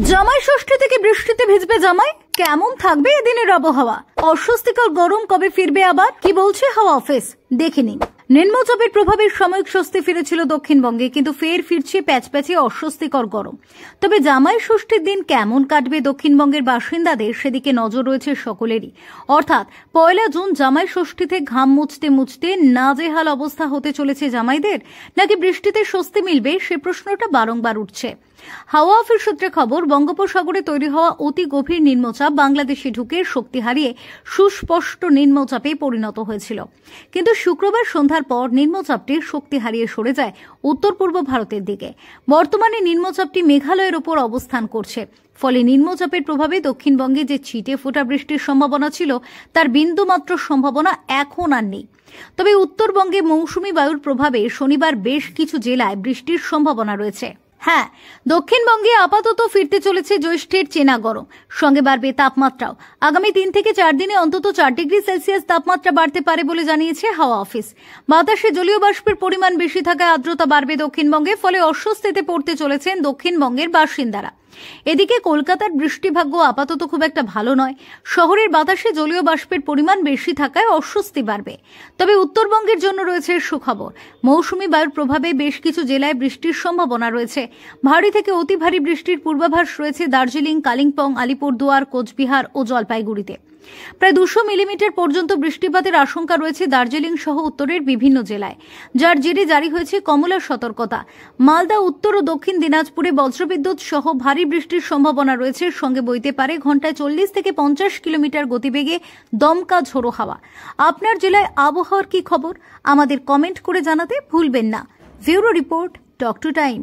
জামাই ষষ্ঠী থেকে বৃষ্টিতে ভিজবে জামাই, কেমন থাকবে এদিনের আবহাওয়া? অস্বস্তিকর গরম কবে ফিরবে আবার, কি বলছে হাওয়া অফিস দেখে নিন। নিম্নচাপের প্রভাবে সাময়িক স্বস্তি ফিরেছিল দক্ষিণবঙ্গে, কিন্তু ফের ফিরছে প্যাচপ্যাচে অস্বস্তিকর গরম। তবে জামাই ষষ্ঠীর দিন কেমন কাটবে দক্ষিণবঙ্গের বাসিন্দাদের, সেদিকে নজর রয়েছে সকলেরই। অর্থাৎ 1 জুন জামাই ষষ্ঠীতে ঘাম মুছতে মুছতে নাজেহাল অবস্থা হতে চলেছে জামাইদের, নাকি বৃষ্টিতে স্বস্তি মিলবে, সে প্রশ্নটা বারংবার উঠছে। হাওয়া অফিস সূত্রে খবর, বঙ্গোপসাগরে তৈরি হওয়া অতি গভীর নিম্নচাপ বাংলাদেশে ঢুকে শক্তি হারিয়ে সুস্পষ্ট নিম্নচাপে পরিণত হয়েছিল, কিন্তু শুক্রবার সন্ধ্যার পর নিম্নচাপটির শক্তি হারিয়ে সরে যায় উত্তর পূর্ব ভারতের দিকে। বর্তমানে নিম্নচাপটি মেঘালয়ের ওপর অবস্থান করছে, ফলে নিম্নচাপের প্রভাবে দক্ষিণবঙ্গে যে ছিটে ফোটা বৃষ্টির সম্ভাবনা ছিল তার বিন্দুমাত্র সম্ভাবনা এখন আর নেই। তবে উত্তরবঙ্গে মৌসুমী বায়ুর প্রভাবে শনিবার বেশ কিছু জেলায় বৃষ্টির সম্ভাবনা রয়েছে। হ্যাঁ, দক্ষিণবঙ্গে আপাতত ফিরতে চলেছে জ্যৈষ্ঠের চেনা গরম, সঙ্গে বাড়বে তাপমাত্রাও। আগামী 3 থেকে 4 দিনে অন্তত 4 ডিগ্রি সেলসিয়াস তাপমাত্রা বাড়তে পারে বলে জানিয়েছে হাওয়া অফিস। বাতাসে জলীয় বাষ্পের পরিমাণ বেশি থাকায় আর্দ্রতা বাড়বে দক্ষিণবঙ্গে, ফলে অস্বস্তিতে পড়তে চলেছেন দক্ষিণবঙ্গের বাসিন্দারা। এদিকে কলকাতার বৃষ্টিভাগ্য আপাতত খুব একটা ভালো নয়। শহরের বাতাসে জলীয় বাষ্পের পরিমাণ বেশি থাকায় অস্বস্তি বাড়বে। তবে উত্তরবঙ্গের জন্য রয়েছে সুখবর, মৌসুমী বায়ুর প্রভাবে বেশ কিছু জেলায় বৃষ্টির সম্ভাবনা রয়েছে। ভারী থেকে অতি ভারী বৃষ্টির পূর্বাভাস রয়েছে দার্জিলিং, কালিম্পং, আলিপুরদুয়ার, কোচবিহার ও জলপাইগুড়িতে। প্রায় 200 মিলিমিটার পর্যন্ত বৃষ্টিপাতের আশঙ্কা রয়েছে দার্জিলিং সহ উত্তরের বিভিন্ন জেলায়, যার জেরে জারি হয়েছে কমলা সতর্কতা। মালদা, উত্তর ও দক্ষিণ দিনাজপুরে বজ্রবিদ্যুৎ সহ ভারী বৃষ্টির সম্ভাবনা রয়েছে, সঙ্গে বইতে পারে ঘন্টায় 40 থেকে 50 কিলোমিটার গতিবেগে দমকা ঝোড়ো হাওয়া। আপনার জেলায় আবহাওয়ার কি খবর আমাদের কমেন্ট করে জানাতে ভুলবেন না। Bureau report, talk to time.